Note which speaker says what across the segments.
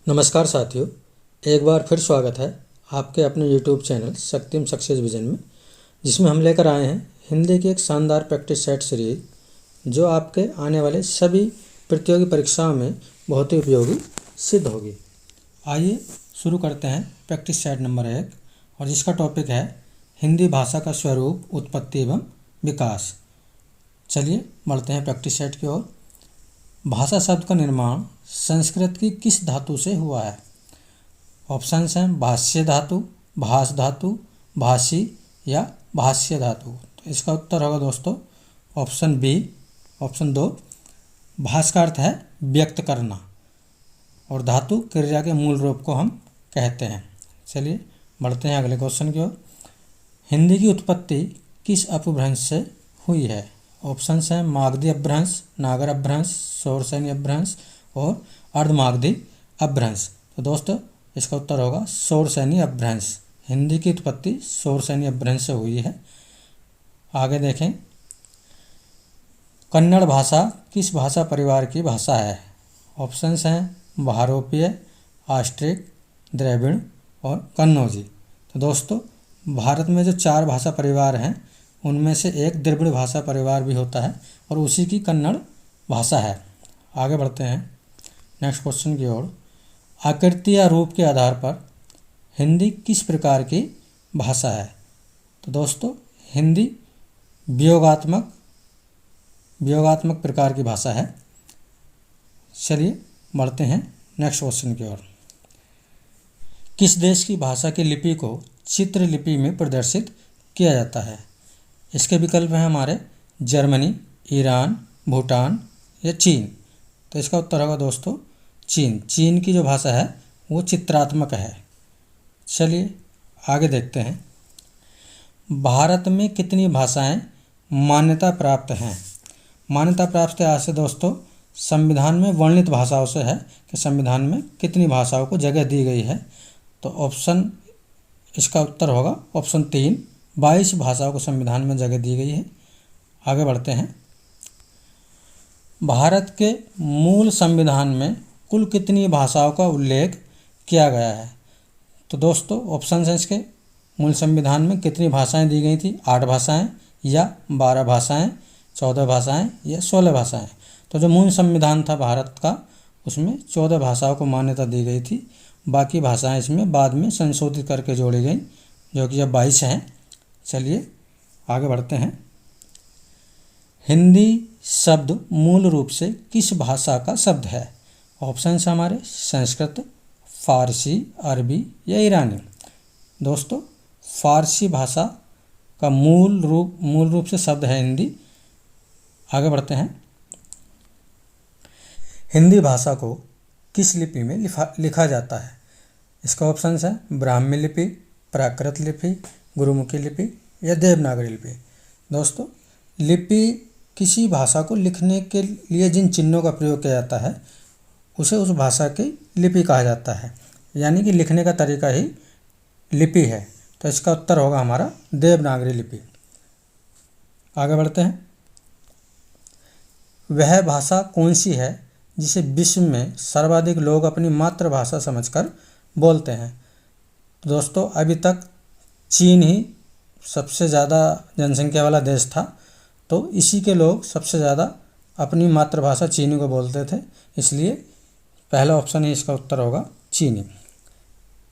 Speaker 1: नमस्कार साथियों, एक बार फिर स्वागत है आपके अपने YouTube चैनल शक्तिम सक्सेस विजन में, जिसमें हम लेकर आए हैं हिंदी की एक शानदार प्रैक्टिस सेट सीरीज जो आपके आने वाले सभी प्रतियोगी परीक्षाओं में बहुत ही उपयोगी सिद्ध होगी। आइए शुरू करते हैं प्रैक्टिस सेट नंबर 1 और जिसका टॉपिक है हिंदी भाषा का स्वरूप, उत्पत्ति एवं विकास। चलिए बढ़ते हैं प्रैक्टिस सेट की ओर। भाषा शब्द का निर्माण संस्कृत की किस धातु से हुआ है? ऑप्शंस हैं भाष्य धातु, भास धातु, भाषी या भाष्य धातु। तो इसका उत्तर होगा दोस्तों ऑप्शन बी, ऑप्शन 2। भास का अर्थ है व्यक्त करना और धातु क्रिया के मूल रूप को हम कहते हैं। चलिए बढ़ते हैं अगले क्वेश्चन की ओर। हिंदी की उत्पत्ति किस अपभ्रंश से हुई है? ऑप्शंस हैं मागधी अपभ्रंश, नागर अपभ्रंश, शौरसेनी अपभ्रंश और अर्धमागधी अपभ्रंश। तो दोस्तों इसका उत्तर होगा शौरसेनी अपभ्रंश। हिंदी की उत्पत्ति शौरसेनी अपभ्रंश से हुई है। आगे देखें, कन्नड़ भाषा किस भाषा परिवार की भाषा है? ऑप्शंस हैं भारोपीय, ऑस्ट्रिक, द्रविड़ और कन्नौजी। तो दोस्तों भारत में जो 4 भाषा परिवार हैं उनमें से एक द्रविड़ भाषा परिवार भी होता है और उसी की कन्नड़ भाषा है। आगे बढ़ते हैं नेक्स्ट क्वेश्चन की ओर। आकृति या रूप के आधार पर हिंदी किस प्रकार की भाषा है? तो दोस्तों हिंदी वियोगात्मक प्रकार की भाषा है। चलिए बढ़ते हैं नेक्स्ट क्वेश्चन की ओर। किस देश की भाषा की लिपि को चित्र लिपि में प्रदर्शित किया जाता है? इसके विकल्प हैं हमारे जर्मनी, ईरान, भूटान या चीन। तो इसका उत्तर होगा दोस्तों चीन। चीन की जो भाषा है वो चित्रात्मक है। चलिए आगे देखते हैं, भारत में कितनी भाषाएं मान्यता प्राप्त हैं? मान्यता प्राप्त है आज से दोस्तों संविधान में वर्णित भाषाओं से है कि संविधान में कितनी भाषाओं को जगह दी गई है। तो ऑप्शन इसका उत्तर होगा ऑप्शन 3, 22 भाषाओं को संविधान में जगह दी गई है। आगे बढ़ते हैं, भारत के मूल संविधान में कुल कितनी भाषाओं का उल्लेख किया गया है? तो दोस्तों ऑप्शन है इसके, मूल संविधान में कितनी भाषाएं दी गई थी? 8 भाषाएं या 12 भाषाएं, 14 भाषाएं या 16 भाषाएं। तो जो मूल संविधान था भारत का उसमें 14 भाषाओं को मान्यता दी गई थी। बाकी भाषाएं इसमें बाद में संशोधित करके जोड़ी गई जो कि अब 22 हैं। चलिए आगे बढ़ते हैं, हिंदी शब्द मूल रूप से किस भाषा का शब्द है? ऑप्शन है हमारे संस्कृत, फारसी, अरबी या ईरानी। दोस्तों फारसी भाषा का मूल रूप से शब्द है हिंदी। आगे बढ़ते हैं, हिंदी भाषा को किस लिपि में लिखा जाता है? इसका ऑप्शन है ब्राह्मी लिपि, प्राकृत लिपि, गुरुमुखी लिपि या देवनागरी लिपि। दोस्तों लिपि किसी भाषा को लिखने के लिए जिन चिन्हों का प्रयोग किया जाता है उसे उस भाषा की लिपि कहा जाता है, यानी कि लिखने का तरीका ही लिपि है। तो इसका उत्तर होगा हमारा देवनागरी लिपि। आगे बढ़ते हैं, वह भाषा कौन सी है जिसे विश्व में सर्वाधिक लोग अपनी मातृभाषा समझकर बोलते हैं? तो दोस्तों अभी तक चीन ही सबसे ज़्यादा जनसंख्या वाला देश था, तो इसी के लोग सबसे ज़्यादा अपनी मातृभाषा चीनी को बोलते थे, इसलिए पहला ऑप्शन ही इसका उत्तर होगा चीनी।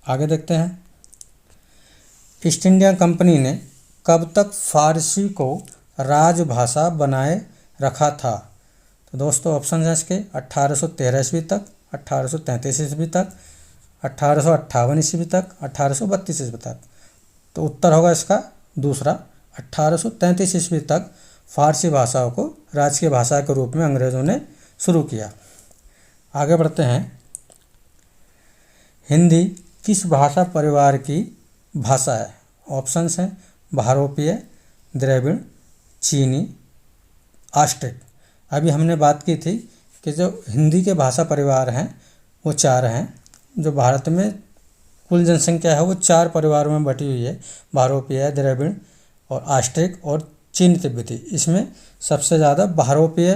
Speaker 1: आगे देखते हैं, ईस्ट इंडिया कंपनी ने कब तक फारसी को राजभाषा बनाए रखा था? तो दोस्तों ऑप्शन है इसके 1813 ईस्वी तक, 1833 ईस्वी तक, 1858 ईस्वी तक, 1832 ईस्वी तक। तो उत्तर होगा इसका दूसरा, 1833 ईस्वी तक फारसी भाषाओं को राजकीय भाषा के रूप में अंग्रेज़ों ने शुरू किया। आगे बढ़ते हैं, हिंदी किस भाषा परिवार की भाषा है? ऑप्शंस हैं भारोपीय, द्रविड़, चीनी, ऑस्ट्रिक। अभी हमने बात की थी कि जो हिंदी के भाषा परिवार हैं वो 4 हैं। जो भारत में कुल जनसंख्या है वो 4 परिवारों में बटी हुई है, भारोपीय, द्रविड़ और ऑस्ट्रिक और चीनी तिब्बती। इसमें सबसे ज़्यादा भारोपीय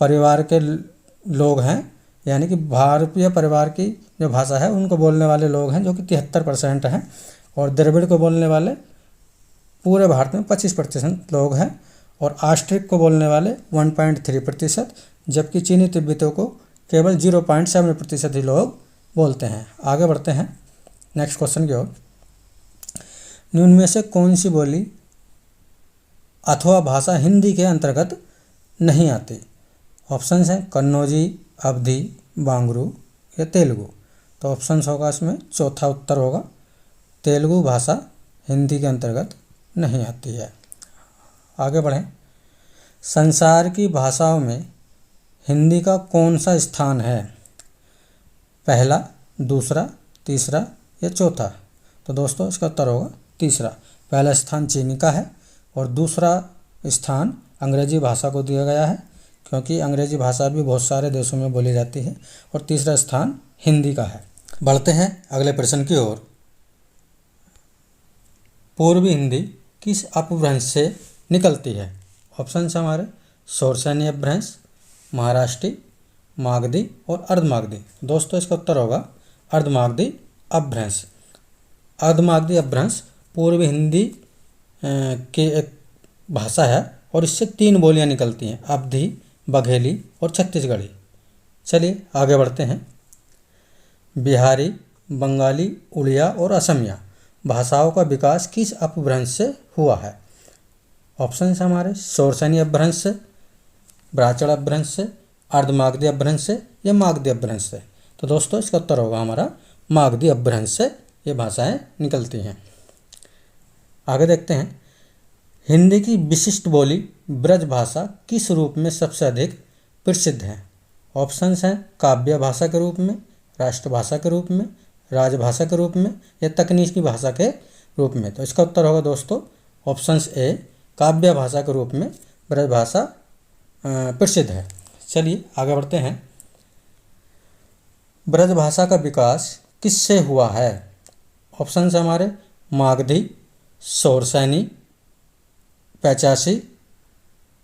Speaker 1: परिवार के लोग हैं, यानी कि भारोपीय परिवार की जो भाषा है उनको बोलने वाले लोग हैं, जो कि 73% हैं, और द्रविड़ को बोलने वाले पूरे भारत में 25% लोग हैं, और ऑस्ट्रिक को बोलने वाले 1.3%, जबकि चीनी तिब्बतियों को केवल 0.7% ही लोग बोलते हैं। आगे बढ़ते हैं नेक्स्ट क्वेश्चन की ओर। निम्न में से कौन सी बोली अथवा भाषा हिंदी के अंतर्गत नहीं आती? ऑप्शंस हैं कन्नौजी, अवधी, बांगरू या तेलुगु। तो ऑप्शंस होगा इसमें चौथा उत्तर होगा, तेलुगु भाषा हिंदी के अंतर्गत नहीं आती है। आगे बढ़ें। संसार की भाषाओं में हिंदी का कौन सा स्थान है? पहला, दूसरा, तीसरा या चौथा? तो दोस्तों इसका उत्तर होगा तीसरा। पहला स्थान चीनी का है और दूसरा स्थान अंग्रेजी भाषा को दिया गया है, क्योंकि अंग्रेजी भाषा भी बहुत सारे देशों में बोली जाती है, और तीसरा स्थान हिंदी का है। बढ़ते हैं अगले प्रश्न की ओर। पूर्वी हिंदी किस अपभ्रंश से निकलती है? ऑप्शन है हमारे शौरसेनी अपभ्रंश, महाराष्ट्री, मागधी और अर्धमागधी। दोस्तों इसका उत्तर होगा अर्धमागधी अपभ्रंश। अर्धमागधी अपभ्रंश पूर्वी हिंदी की एक भाषा है और इससे 3 बोलियां निकलती हैं, अवधी, बघेली और छत्तीसगढ़ी। चलिए आगे बढ़ते हैं। बिहारी, बंगाली, उड़िया और असमिया भाषाओं का विकास किस अपभ्रंश से हुआ है? ऑप्शन है हमारे शौरसेनी अपभ्रंश से, ब्राह्मण अपभ्रंश से, अर्धमागधी अपभ्रंश से या मागधी अपभ्रंश से? तो दोस्तों इसका उत्तर होगा हमारा मागधी अपभ्रंश से ये भाषाएं निकलती हैं। आगे देखते हैं। हिंदी की विशिष्ट बोली ब्रज भाषा किस रूप में सबसे अधिक प्रसिद्ध है? ऑप्शंस हैं काव्य भाषा के रूप में, राष्ट्रभाषा के रूप में, राजभाषा के रूप में या तकनीकी भाषा के रूप में? तो इसका उत्तर होगा दोस्तों ऑप्शंस ए, काव्य भाषा के रूप में ब्रज भाषा प्रसिद्ध है। चलिए आगे बढ़ते हैं। ब्रज भाषा का विकास किससे हुआ है? ऑप्शन है हमारे मागधी, शौरसेनी, पैचासी,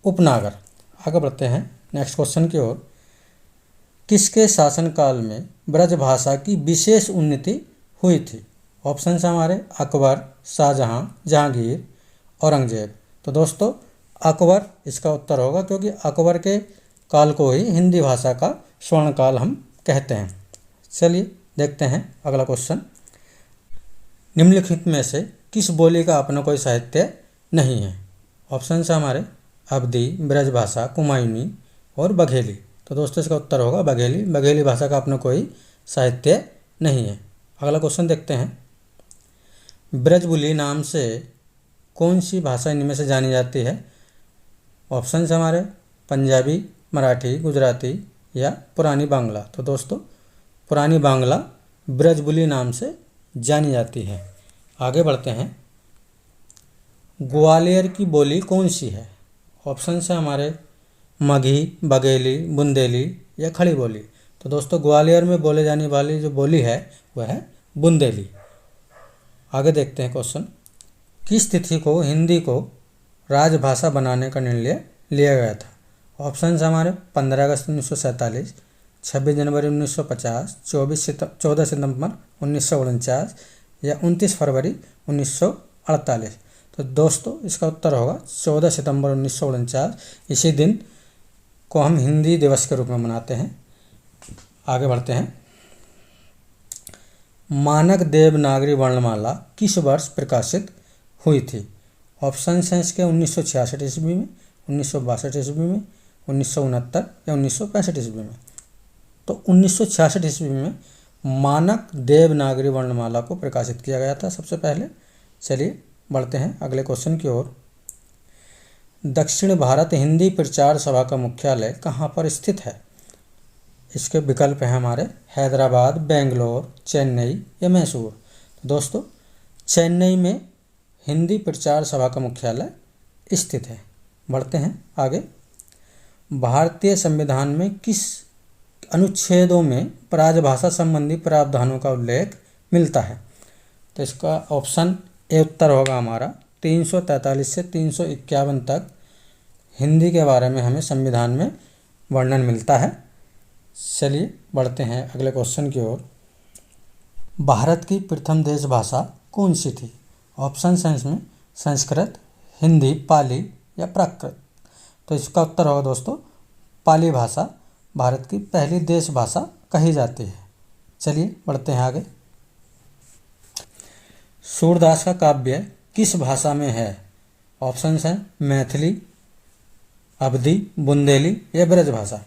Speaker 1: उपनागर। आगे बढ़ते हैं नेक्स्ट क्वेश्चन की ओर। किसके शासनकाल में ब्रज भाषा की विशेष उन्नति हुई थी? ऑप्शन है हमारे अकबर, शाहजहां, जहांगीर, औरंगजेब। तो दोस्तों अकबर इसका उत्तर होगा, क्योंकि अकबर के काल को ही हिंदी भाषा का स्वर्ण काल हम कहते हैं। चलिए देखते हैं अगला क्वेश्चन। निम्नलिखित में से किस बोली का अपना कोई साहित्य नहीं है? ऑप्शन है हमारे अवधी, ब्रजभाषा, कुमायूनी और बघेली। तो दोस्तों इसका उत्तर होगा बघेली। बघेली भाषा का अपना कोई साहित्य नहीं है। अगला क्वेश्चन देखते हैं। ब्रजबुली नाम से कौन सी भाषा इनमें से जानी जाती है? ऑप्शन है हमारे पंजाबी, मराठी, गुजराती या पुरानी बांग्ला। तो दोस्तों पुरानी बांग्ला ब्रजबुली नाम से जानी जाती है। आगे बढ़ते हैं। ग्वालियर की बोली कौन सी है? ऑप्शन है हमारे मगही, बघेली, बुंदेली या खड़ी बोली। तो दोस्तों ग्वालियर में बोले जाने वाली जो बोली है वह है बुंदेली। आगे देखते हैं क्वेश्चन। किस तिथि को हिंदी को राजभाषा बनाने का निर्णय लिया गया था? ऑप्शन है हमारे 15 अगस्त 1947, 26 जनवरी 1950, 14 सितंबर 1949 या 29 फरवरी 1948। तो दोस्तों इसका उत्तर होगा 14 सितंबर 1949। इसी दिन को हम हिंदी दिवस के रूप में मनाते हैं। आगे बढ़ते हैं। मानक देवनागरी वर्णमाला किस वर्ष प्रकाशित हुई थी? ऑप्शन है इसके 1966 ईस्वी में, 1962 ईस्वी में, 1969 या 1965 ईस्वी में। तो 1966 ईस्वी में मानक देवनागरी वर्णमाला को प्रकाशित किया गया था सबसे पहले। चलिए बढ़ते हैं अगले क्वेश्चन की ओर। दक्षिण भारत हिंदी प्रचार सभा का मुख्यालय कहाँ पर स्थित है? इसके विकल्प हैं हमारे हैदराबाद, बेंगलोर, चेन्नई या मैसूर। दोस्तों चेन्नई में हिंदी प्रचार सभा का मुख्यालय स्थित है। बढ़ते हैं आगे। भारतीय संविधान में किस अनुच्छेदों में राजभाषा संबंधी प्रावधानों का उल्लेख मिलता है? तो इसका ऑप्शन ए उत्तर होगा हमारा 343 से 351 तक हिंदी के बारे में हमें संविधान में वर्णन मिलता है। चलिए बढ़ते हैं अगले क्वेश्चन की ओर। भारत की प्रथम देश भाषा कौन सी थी? ऑप्शन है इसमें संस्कृत, हिंदी, पाली या प्राकृत। तो इसका उत्तर होगा दोस्तों पाली भाषा भारत की पहली देश भाषा कही जाती है। चलिए बढ़ते हैं आगे। सूरदास का काव्य किस भाषा में है? ऑप्शन हैं मैथिली, अवधी, बुंदेली या ब्रज भाषा।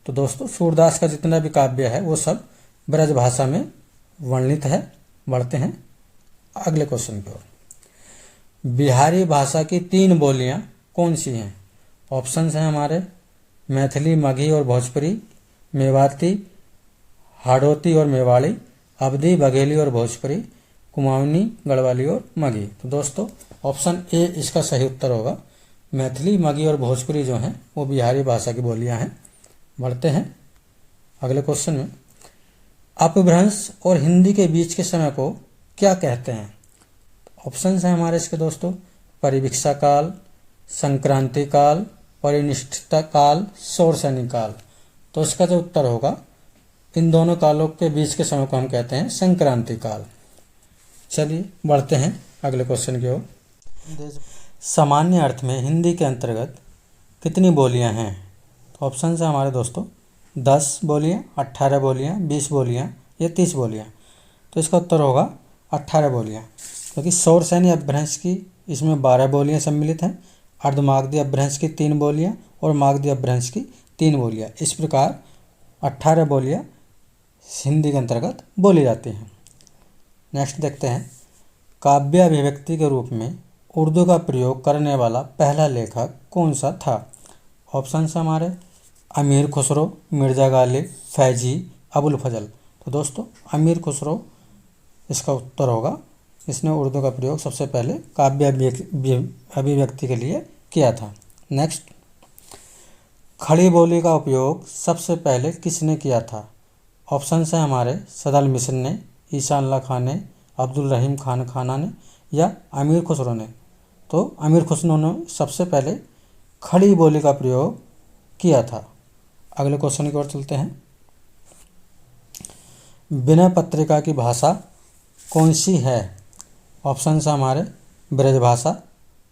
Speaker 1: तो दोस्तों सूरदास का जितना भी काव्य है वो सब ब्रज भाषा में वर्णित है। बढ़ते हैं अगले क्वेश्चन की ओर। बिहारी भाषा की 3 बोलियां कौन सी हैं? ऑप्शन हैं हमारे मैथिली, मगही और भोजपुरी, मेवाती, हाड़ौती और मेवाड़ी, अवधी, बघेली और भोजपुरी, कुमाऊनी, गढ़वाली और मगही। तो दोस्तों ऑप्शन ए इसका सही उत्तर होगा। मैथिली, मगही और भोजपुरी जो हैं वो बिहारी भाषा की बोलियां हैं। बढ़ते हैं अगले क्वेश्चन में। अपभ्रंश और हिंदी के बीच के समय को क्या कहते हैं? ऑप्शन हैं हमारे इसके दोस्तों परिवीक्षा काल, संक्रांति काल, परिनिष्ठिता काल, शौरसेनी काल। तो इसका जो उत्तर होगा इन दोनों कालों के बीच के समय को हम कहते हैं संक्रांति काल। चलिए बढ़ते हैं अगले क्वेश्चन की ओर। सामान्य अर्थ में हिंदी के अंतर्गत कितनी बोलियां हैं? तो ऑप्शन है हमारे दोस्तों 10 बोलियां, 18 बोलियां, 20 बोलियां या 30 बोलियां। तो इसका उत्तर होगा 18 बोलियां, क्योंकि शौरसेनी अपभ्रंश की इसमें 12 बोलियां सम्मिलित हैं, अर्धमागधी अपभ्रंश की 3 बोलियां और मागधी अपभ्रंश की 3 बोलियां। इस प्रकार 18 बोलियां हिंदी के अंतर्गत बोली जाती हैं। नेक्स्ट देखते हैं काव्य अभिव्यक्ति के रूप में उर्दू का प्रयोग करने वाला पहला लेखक कौन सा था? ऑप्शन है हमारे अमीर खुसरो, मिर्ज़ा गालिब, फैजी, अबुल फजल। तो दोस्तों अमीर खुसरो इसका उत्तर होगा। इसने उर्दू का प्रयोग सबसे पहले काव्य अभिव्यक्ति के लिए किया था। नेक्स्ट खड़ी बोली का उपयोग सबसे पहले किसने किया था? ऑप्शन है हमारे सदल मिश्र ने, ईशान अल्लाह खान ने, अब्दुल रहीम खान खाना ने या अमीर खुसरो ने। तो अमीर खुसरो ने सबसे पहले खड़ी बोली का प्रयोग किया था। अगले क्वेश्चन की ओर चलते हैं। विनय पत्रिका की भाषा कौन सी है? ऑप्शन है हमारे ब्रज भाषा,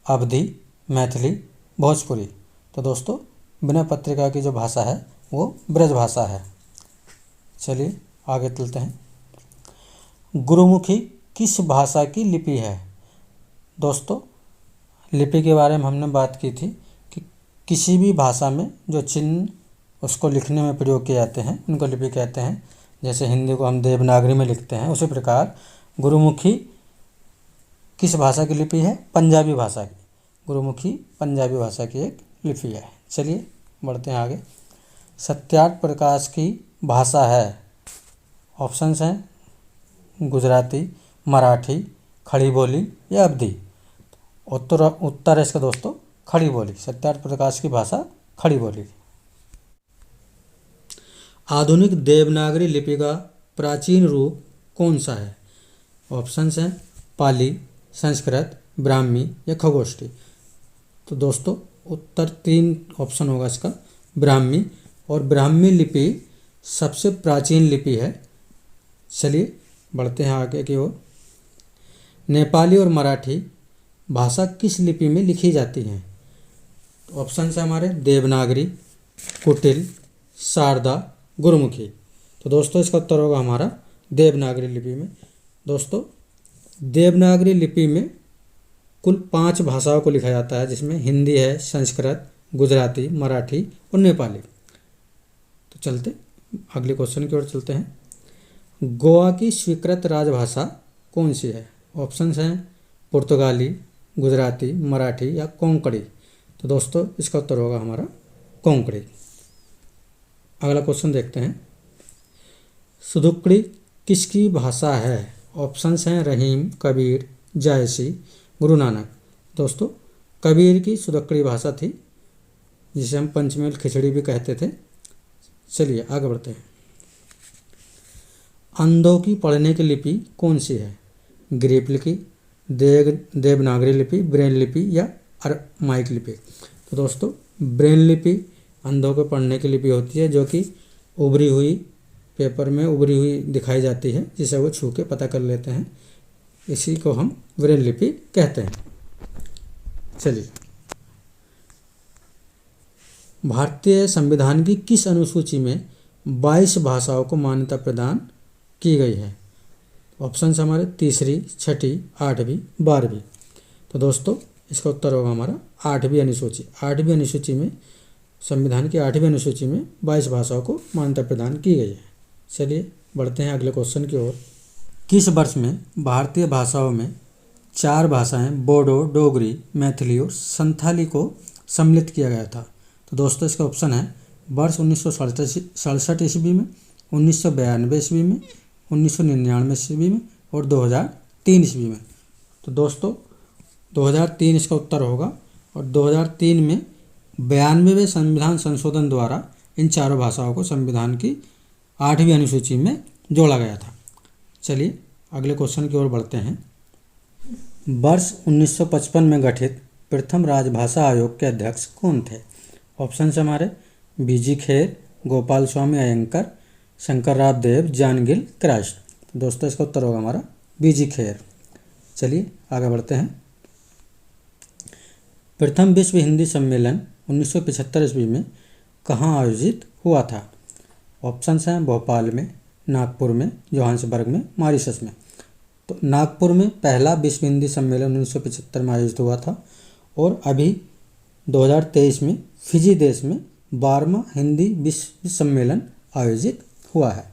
Speaker 1: अवधी, मैथिली, भोजपुरी। तो दोस्तों विनय पत्रिका की जो भाषा है वो ब्रज भाषा है। चलिए आगे चलते हैं। गुरुमुखी किस भाषा की लिपि है? दोस्तों लिपि के बारे में हमने बात की थी कि किसी भी भाषा में जो चिन्ह उसको लिखने में प्रयोग किए जाते हैं उनको लिपि कहते हैं। जैसे हिंदी को हम देवनागरी में लिखते हैं, उसी प्रकार गुरुमुखी किस भाषा की लिपि है? पंजाबी भाषा की। गुरुमुखी पंजाबी भाषा की एक लिपि है। चलिए बढ़ते हैं आगे। सत्यार्थ प्रकाश की भाषा है। ऑप्शंस हैं गुजराती, मराठी, खड़ी बोली या अवधी। उत्तर है इसका दोस्तों खड़ी बोली। सत्यार्थ प्रकाश की भाषा खड़ी बोली। आधुनिक देवनागरी लिपि का प्राचीन रूप कौन सा है? ऑप्शंस हैं पाली, संस्कृत, ब्राह्मी या खगोष्ठी। तो दोस्तों उत्तर 3 ऑप्शन होगा इसका ब्राह्मी, और ब्राह्मी लिपि सबसे प्राचीन लिपि है। चलिए बढ़ते हैं आगे की ओर। नेपाली और मराठी भाषा किस लिपि में लिखी जाती हैं? तो ऑप्शन है हमारे देवनागरी, कुटिल, शारदा, गुरुमुखी। तो दोस्तों इसका उत्तर होगा हमारा देवनागरी लिपि में। दोस्तों देवनागरी लिपि में कुल 5 भाषाओं को लिखा जाता है, जिसमें हिंदी है, संस्कृत, गुजराती, मराठी और नेपाली। तो चलते अगले क्वेश्चन की ओर चलते हैं। गोवा की स्वीकृत राजभाषा कौन सी है? ऑप्शंस हैं पुर्तगाली, गुजराती, मराठी या कोंकणी। तो दोस्तों इसका उत्तर होगा हमारा कोंकणी। अगला क्वेश्चन देखते हैं। सुदुक्कड़ी किसकी भाषा है? ऑप्शंस हैं रहीम, कबीर, जायसी, गुरु नानक। दोस्तों कबीर की सुदुक्कड़ी भाषा थी, जिसे हम पंचमेल खिचड़ी भी कहते थे। चलिए आगे बढ़ते हैं। अंधों की पढ़ने की लिपि कौन सी है? ग्रीक लिपि, देवनागरी लिपि, ब्रेल लिपि या अरमाइक लिपि। तो दोस्तों ब्रेल लिपि अंधों को पढ़ने की लिपि होती है, जो कि उभरी हुई पेपर में उभरी हुई दिखाई जाती है, जिसे वो छू के पता कर लेते हैं। इसी को हम ब्रेल लिपि कहते हैं। चलिए, भारतीय संविधान की किस अनुसूची में 22 भाषाओं को मान्यता प्रदान की गई है? ऑप्शन हमारे तीसरी, छठी, 8वीं, 12वीं। तो दोस्तों इसका उत्तर होगा हमारा 8वीं अनुसूची। 8वीं अनुसूची में, संविधान की 8वीं अनुसूची में 22 भाषाओं को मान्यता प्रदान की गई है। चलिए बढ़ते हैं अगले क्वेश्चन की ओर। किस वर्ष में भारतीय भाषाओं में 4 भाषाएं बोडो, डोगरी, मैथिली और संथाली को सम्मिलित किया गया था? तो दोस्तों इसका ऑप्शन है वर्ष 1967 ईस्वी में, 1992 ईस्वी में, 1999 ईस्वी में और 2003 ईस्वी में। तो दोस्तों 2003 इसका उत्तर होगा, और 2003 में 92वें संविधान संशोधन द्वारा इन 4 भाषाओं को संविधान की 8वीं अनुसूची में जोड़ा गया था। चलिए अगले क्वेश्चन की ओर बढ़ते हैं। वर्ष 1955 में गठित प्रथम राजभाषा आयोग के अध्यक्ष कौन थे? ऑप्शन हमारे बीजी खेर, गोपाल स्वामी अयंकर, शंकरराव देव, जानगिल क्रास्ट। दोस्तों इसका उत्तर होगा हमारा बीजी खेर। चलिए आगे बढ़ते हैं। प्रथम विश्व हिंदी सम्मेलन 1975 ईस्वी में कहाँ आयोजित हुआ था? ऑप्शंस हैं भोपाल में, नागपुर में, जोहान्सबर्ग में, मॉरिशस में। तो नागपुर में पहला विश्व हिंदी सम्मेलन 1975 में आयोजित हुआ था, और अभी 2023 में फिजी देश में 12वां हिंदी विश्व सम्मेलन आयोजित हुआ है।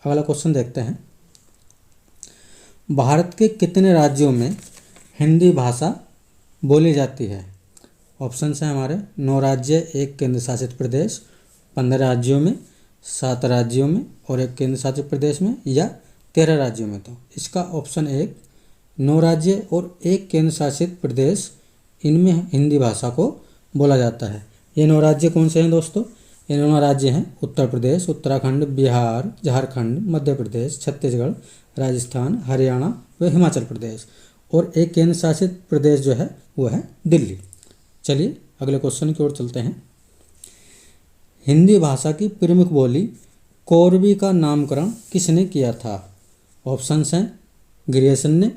Speaker 1: अगला क्वेश्चन देखते हैं। भारत के कितने राज्यों में हिंदी भाषा बोली जाती है? ऑप्शन हैं हमारे 9 राज्य, 1 केंद्र शासित प्रदेश, 15 राज्यों में, 7 राज्यों में और 1 केंद्र शासित प्रदेश में, या 13 राज्यों में। तो इसका ऑप्शन 1 9 राज्य और 1 केंद्र शासित प्रदेश, इनमें हिंदी भाषा को बोला जाता है। ये 9 राज्य कौन से हैं दोस्तों? ये 9 राज्य हैं उत्तर प्रदेश, उत्तराखंड, बिहार, झारखंड, मध्य प्रदेश, छत्तीसगढ़, राजस्थान, हरियाणा व हिमाचल प्रदेश, और 1 केंद्र शासित प्रदेश जो है वो है दिल्ली। चलिए अगले क्वेश्चन की ओर चलते हैं। हिंदी भाषा की प्रमुख बोली कोरवी का नामकरण किसने किया था? ऑप्शंस हैं ग्रियर्सन ने,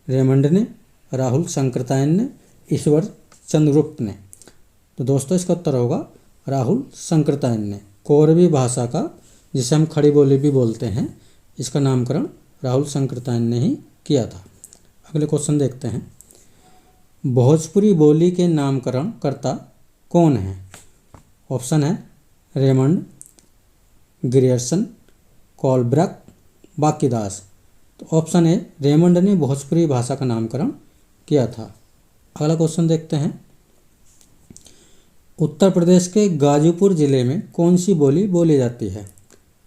Speaker 1: रेमंड ने, राहुल शंकरतायन ने, ईश्वर चंद्रगुप्त ने। तो दोस्तों इसका उत्तर होगा राहुल शंकरतायन ने। कोरवी भाषा का, जिसे हम खड़ी बोली भी बोलते हैं, इसका नामकरण राहुल शंकरतायन ने ही किया था। अगले क्वेश्चन देखते हैं। भोजपुरी बोली के नामकरण कर्ता कौन है? ऑप्शन है रेमंड, ग्रियर्सन, कॉलब्रक, बाकीदास। तो ऑप्शन ए रेमंड ने भोजपुरी भाषा का नामकरण किया था। अगला क्वेश्चन देखते हैं। उत्तर प्रदेश के गाजीपुर जिले में कौन सी बोली बोली जाती है?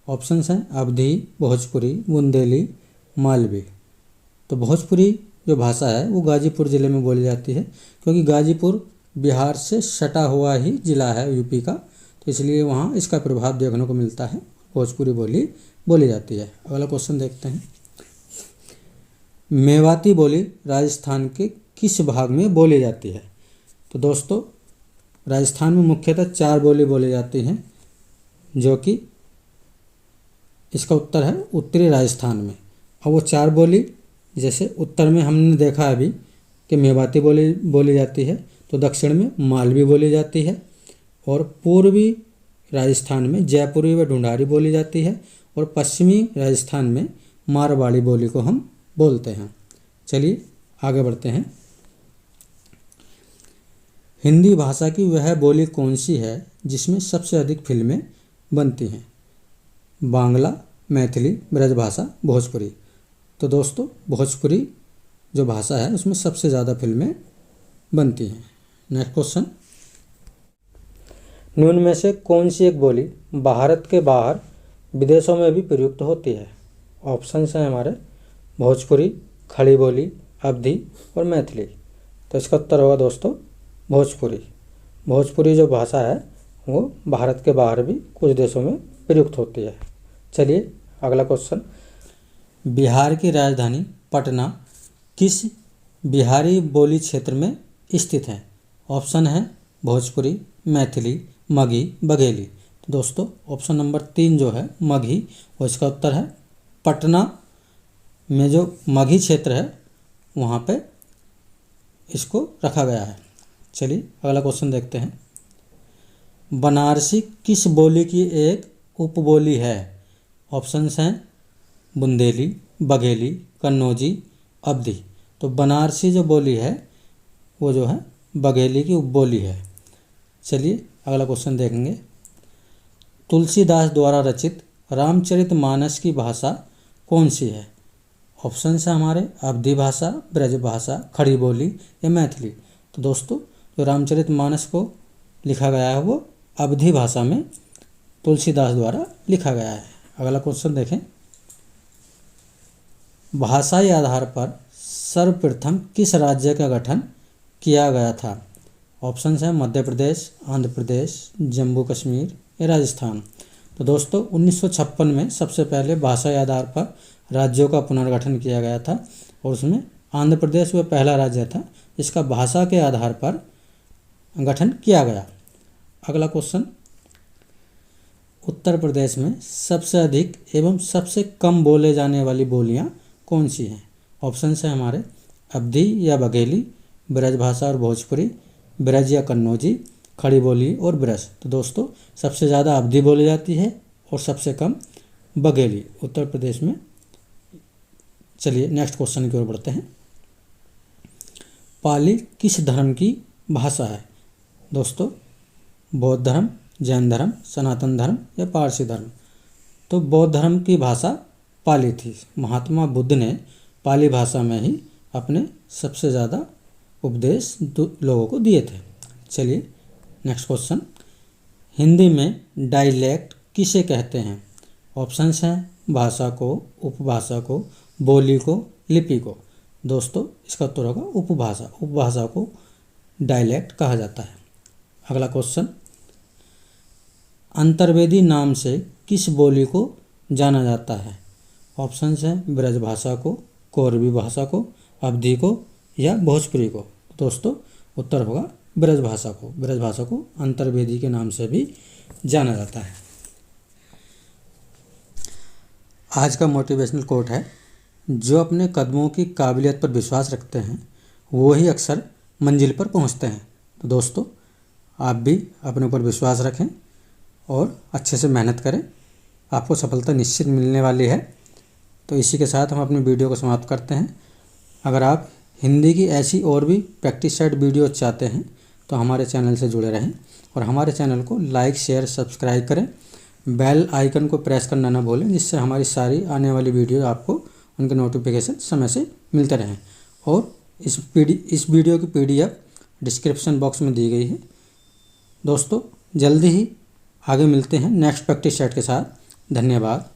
Speaker 1: ऑप्शंस हैं अवधी, भोजपुरी, बुंदेली, मालवी। तो भोजपुरी जो भाषा है वो गाजीपुर ज़िले में बोली जाती है, क्योंकि गाजीपुर बिहार से सटा हुआ ही ज़िला है यूपी का, तो इसलिए वहाँ इसका प्रभाव देखने को मिलता है। भोजपुरी बोली जाती है। अगला क्वेश्चन देखते हैं। मेवाती बोली राजस्थान के किस भाग में बोली जाती है? तो दोस्तों राजस्थान में मुख्यतः 4 बोली बोली जाती हैं, जो कि इसका उत्तर है उत्तरी राजस्थान में। और वो 4 बोली, जैसे उत्तर में हमने देखा अभी कि मेवाती बोली जाती है, तो दक्षिण में मालवी बोली जाती है, और पूर्वी राजस्थान में जयपुरी व ढूंढारी बोली जाती है, और पश्चिमी राजस्थान में मारवाड़ी बोली को हम बोलते हैं। चलिए आगे बढ़ते हैं। हिंदी भाषा की वह बोली कौन सी है जिसमें सबसे अधिक फिल्में बनती हैं? बांग्ला, मैथिली, ब्रजभाषा, भोजपुरी। तो दोस्तों भोजपुरी जो भाषा है उसमें सबसे ज़्यादा फिल्में बनती हैं। Next question. निम्न में से कौन सी एक बोली भारत के बाहर विदेशों में भी प्रयुक्त होती है? ऑप्शंस हैं हमारे भोजपुरी, खड़ी बोली, अवधी और मैथिली। तो इसका उत्तर होगा दोस्तों भोजपुरी। भोजपुरी जो भाषा है वो भारत के बाहर भी कुछ देशों में प्रयुक्त होती है। चलिए अगला क्वेश्चन। बिहार की राजधानी पटना किस बिहारी बोली क्षेत्र में स्थित है? ऑप्शन है भोजपुरी, मैथिली, मगही, बघेली। तो दोस्तों ऑप्शन नंबर 3 जो है मगही, वो इसका उत्तर है। पटना में जो मगही क्षेत्र है वहाँ पे इसको रखा गया है। चलिए अगला क्वेश्चन देखते हैं। बनारसी किस बोली की एक उपबोली है? ऑप्शंस हैं बुंदेली, बघेली, कन्नौजी, अवधी। तो बनारसी जो बोली है वो जो है बघेली की उपबोली है। चलिए अगला क्वेश्चन देखेंगे। तुलसीदास द्वारा रचित रामचरितमानस की भाषा कौन सी है? ऑप्शन है हमारे अवधी भाषा, ब्रज भाषा, खड़ी बोली या मैथिली। तो दोस्तों जो रामचरितमानस को लिखा गया है वो अवधी भाषा में तुलसीदास द्वारा लिखा गया है। अगला क्वेश्चन देखें। भाषाई आधार पर सर्वप्रथम किस राज्य का गठन किया गया था? ऑप्शन है मध्य प्रदेश, आंध्र प्रदेश, जम्मू कश्मीर या राजस्थान। तो दोस्तों 1956 में सबसे पहले भाषाई आधार पर राज्यों का पुनर्गठन किया गया था और उसमें आंध्र प्रदेश वह पहला राज्य था जिसका भाषा के आधार पर गठन किया गया। अगला क्वेश्चन। उत्तर प्रदेश में सबसे अधिक एवं सबसे कम बोले जाने वाली बोलियां कौन सी हैं? ऑप्शन है हमारे अवधी या बघेली, ब्रज भाषा और भोजपुरी, ब्रज या कन्नौजी, खड़ी बोली और ब्रज। तो दोस्तों सबसे ज़्यादा अवधी बोली जाती है और सबसे कम बघेली उत्तर प्रदेश में। चलिए नेक्स्ट क्वेश्चन की ओर बढ़ते हैं। पाली किस धर्म की भाषा है? दोस्तों बौद्ध धर्म, जैन धर्म, सनातन धर्म या पारसी धर्म। तो बौद्ध धर्म की भाषा पाली थी। महात्मा बुद्ध ने पाली भाषा में ही अपने सबसे ज़्यादा उपदेश लोगों को दिए थे। चलिए नेक्स्ट क्वेश्चन। हिंदी में डायलेक्ट किसे कहते हैं? ऑप्शंस हैं भाषा को, उपभाषा को, बोली को, लिपि को। दोस्तों इसका उत्तर होगा उपभाषा। उपभाषा को डायलेक्ट कहा जाता है। अगला क्वेश्चन। अंतर्वेदी नाम से किस बोली को जाना जाता है? ऑप्शंस हैं ब्रज भाषा को, कोरवी भाषा को, अवधी को या भोजपुरी को। दोस्तों उत्तर होगा ब्रज भाषा को। ब्रज भाषा को अंतर्वेदी के नाम से भी जाना जाता है। आज का मोटिवेशनल कोट है, जो अपने कदमों की काबिलियत पर विश्वास रखते हैं वो ही अक्सर मंजिल पर पहुंचते हैं। तो दोस्तों आप भी अपने ऊपर विश्वास रखें और अच्छे से मेहनत करें, आपको सफलता निश्चित मिलने वाली है। तो इसी के साथ हम अपनी वीडियो को समाप्त करते हैं। अगर आप हिंदी की ऐसी और भी प्रैक्टिस सेट वीडियो चाहते हैं तो हमारे चैनल से जुड़े रहें और हमारे चैनल को लाइक, शेयर, सब्सक्राइब करें। बेल आइकन को प्रेस करना ना भूलें, जिससे हमारी सारी आने वाली वीडियो आपको उनके नोटिफिकेशन समय से मिलते रहें। और इस वीडियो की PDF डिस्क्रिप्शन बॉक्स में दी गई है। दोस्तों जल्दी ही आगे मिलते हैं नेक्स्ट प्रैक्टिस सेट के साथ। धन्यवाद।